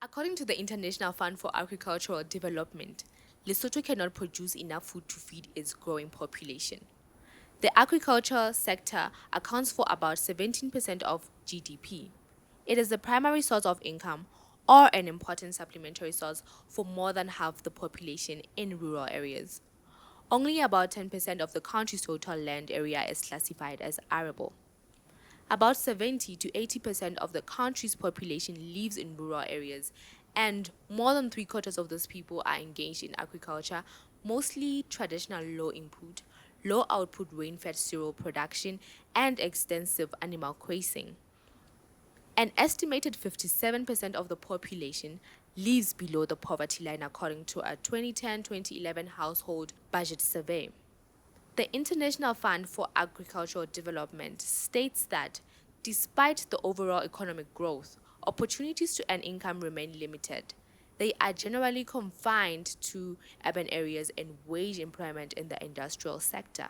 According to the International Fund for Agricultural Development, Lesotho cannot produce enough food to feed its growing population. The agriculture sector accounts for about 17% of GDP. It is the primary source of income or an important supplementary source for more than half the population in rural areas. Only about 10% of the country's total land area is classified as arable. About 70 to 80% of the country's population lives in rural areas, and more than three quarters of those people are engaged in agriculture, mostly traditional low input, low output rain fed cereal production, and extensive animal grazing. An estimated 57% of the population lives below the poverty line according to a 2010-2011 household budget survey. The International Fund for Agricultural Development states that despite the overall economic growth, opportunities to earn income remain limited. They are generally confined to urban areas and wage employment in the industrial sector.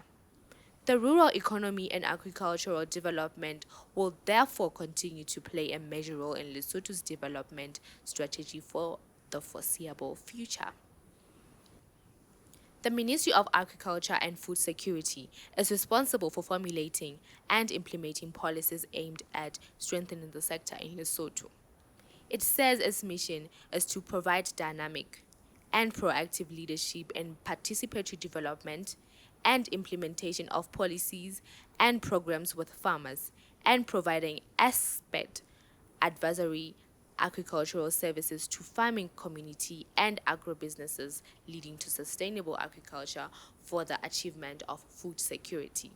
The rural economy and agricultural development will therefore continue to play a major role in Lesotho's development strategy for the foreseeable future. The Ministry of Agriculture and Food Security is responsible for formulating and implementing policies aimed at strengthening the sector in Lesotho. It says its mission is to provide dynamic and proactive leadership in participatory development and implementation of policies and programs with farmers and providing expert advisory agricultural services to farming community and agribusinesses leading to sustainable agriculture for the achievement of food security.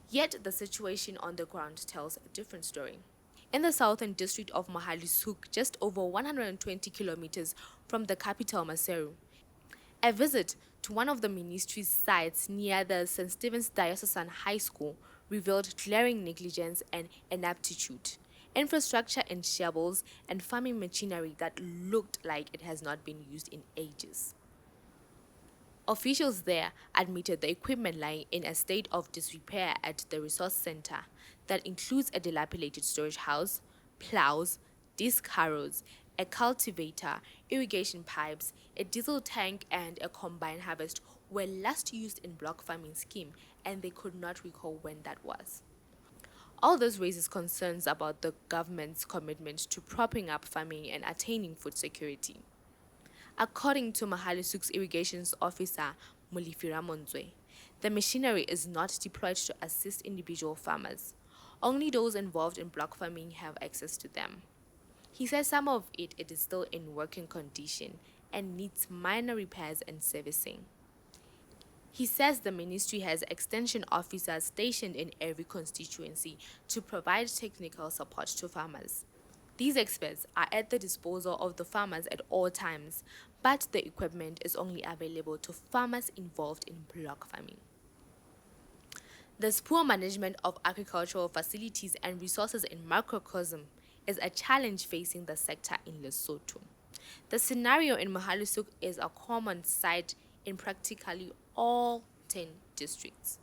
Yet the situation on the ground tells a different story. In the southern district of Mahalisuk, just over 120 kilometers from the capital Maseru, a visit to one of the ministry's sites near the St. Stephen's Diocesan High School revealed glaring negligence and inaptitude. Infrastructure in shambles and farming machinery that looked like it has not been used in ages. Officials there admitted the equipment lying in a state of disrepair at the resource center that includes a dilapidated storage house, plows, disc harrows, a cultivator, irrigation pipes, a diesel tank, and a combine harvest were last used in block farming scheme, and they could not recall when that was. All this raises concerns about the government's commitment to propping up farming and attaining food security. According to Mahalisuk's irrigations officer, Mulifira Monzwe, the machinery is not deployed to assist individual farmers. Only those involved in block farming have access to them. He says some of it is still in working condition and needs minor repairs and servicing. He says the ministry has extension officers stationed in every constituency to provide technical support to farmers. These experts are at the disposal of the farmers at all times, but the equipment is only available to farmers involved in block farming. This poor management of agricultural facilities and resources in microcosm is a challenge facing the sector in Lesotho. The scenario in Mahalisuk is a common sight in practically all 10 districts.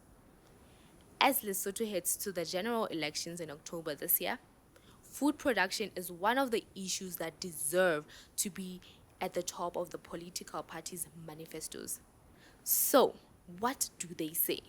As Lesotho heads to the general elections in October this year, food production is one of the issues that deserve to be at the top of the political parties' manifestos. So, what do they say?